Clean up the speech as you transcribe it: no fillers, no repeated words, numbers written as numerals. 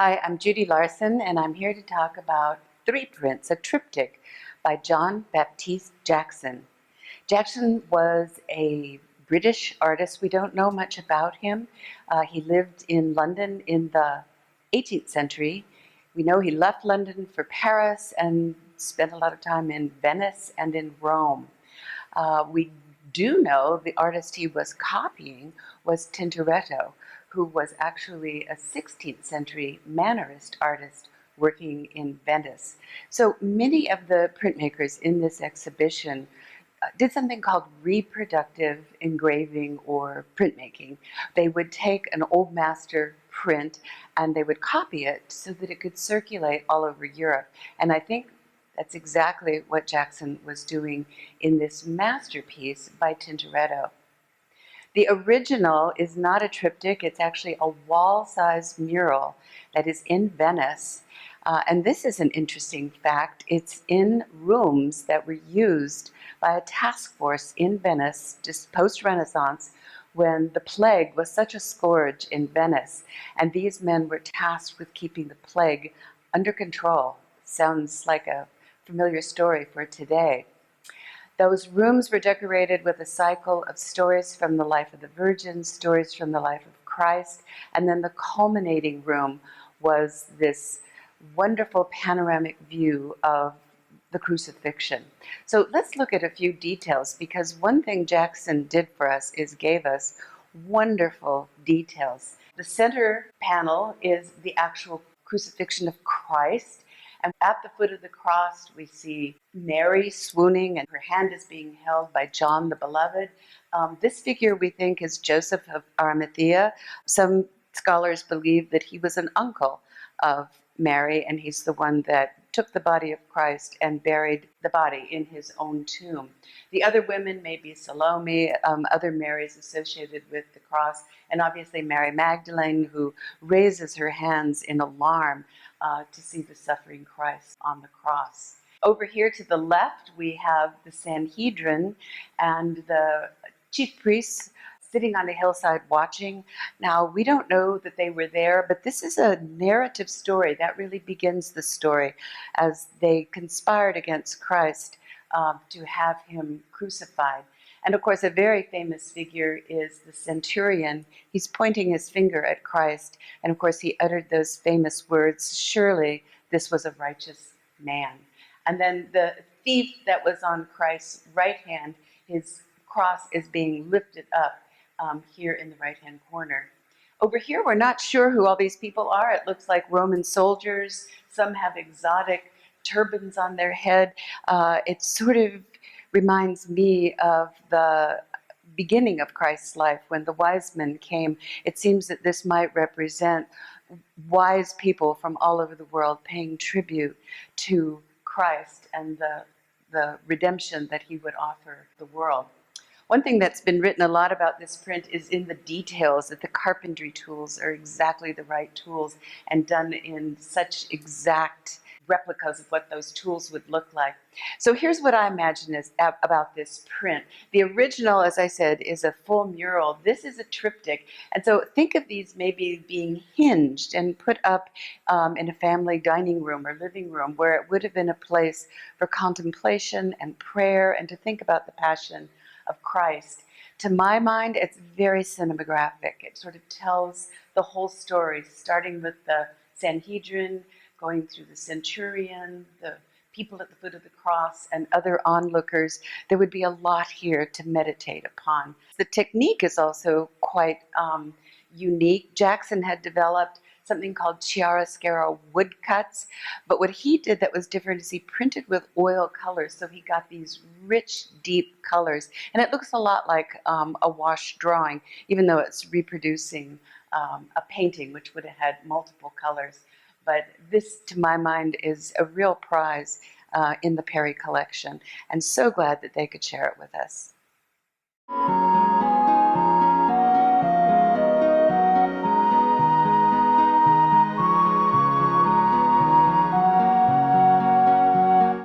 Hi, I'm Judy Larson, and I'm here to talk about Three Prints, a triptych by John Baptiste Jackson. Jackson was a British artist. We don't know much about him. He lived in London in the 18th century. We know he left London for Paris and spent a lot of time in Venice and in Rome. We do know the artist he was copying was Tintoretto, who was actually a 16th century Mannerist artist working in Venice. So many of the printmakers in this exhibition did something called reproductive engraving or printmaking. They would take an old master print and they would copy it so that it could circulate all over Europe. And I think that's exactly what Jackson was doing in this masterpiece by Tintoretto. The original is not a triptych, it's actually a wall-sized mural that is in Venice. And this is an interesting fact. It's in rooms that were used by a task force in Venice, just post-Renaissance, when the plague was such a scourge in Venice. And these men were tasked with keeping the plague under control. Sounds like a familiar story for today. Those rooms were decorated with a cycle of stories from the life of the Virgin, stories from the life of Christ, and then the culminating room was this wonderful panoramic view of the Crucifixion. So let's look at a few details, because one thing Jackson did for us is gave us wonderful details. The center panel is the actual crucifixion of Christ. And at the foot of the cross, we see Mary swooning, and her hand is being held by John the Beloved. This figure we think is Joseph of Arimathea. Some scholars believe that he was an uncle of Mary, and he's the one that took the body of Christ and buried the body in his own tomb. The other women may be Salome, other Marys associated with the cross, and obviously Mary Magdalene, who raises her hands in alarm to see the suffering Christ on the cross. Over here to the left, we have the Sanhedrin and the chief priests sitting on a hillside watching. Now, we don't know that they were there, but this is a narrative story. That really begins the story as they conspired against Christ to have him crucified. And of course, a very famous figure is the centurion. He's pointing his finger at Christ. And of course, he uttered those famous words, "Surely this was a righteous man." And then the thief that was on Christ's right hand, his cross is being lifted up here in the right-hand corner. Over here, we're not sure who all these people are. It looks like Roman soldiers. Some have exotic turbans on their head. It sort of reminds me of the beginning of Christ's life when the wise men came. It seems that this might represent wise people from all over the world paying tribute to Christ and the redemption that he would offer the world. One thing that's been written a lot about this print is in the details, that the carpentry tools are exactly the right tools and done in such exact replicas of what those tools would look like. So here's what I imagine about this print. The original, as I said, is a full mural. This is a triptych. And so think of these maybe being hinged and put up in a family dining room or living room, where it would have been a place for contemplation and prayer and to think about the passion of Christ. To my mind, it's very cinematographic. It sort of tells the whole story, starting with the Sanhedrin, going through the centurion, the people at the foot of the cross, and other onlookers. There would be a lot here to meditate upon. The technique is also quite unique. Jackson had developed something called chiaroscuro woodcuts, but what he did that was different is he printed with oil colors, so he got these rich, deep colors, and it looks a lot like a wash drawing, even though it's reproducing a painting which would have had multiple colors. But this, to my mind, is a real prize in the Perry collection, and so glad that they could share it with us.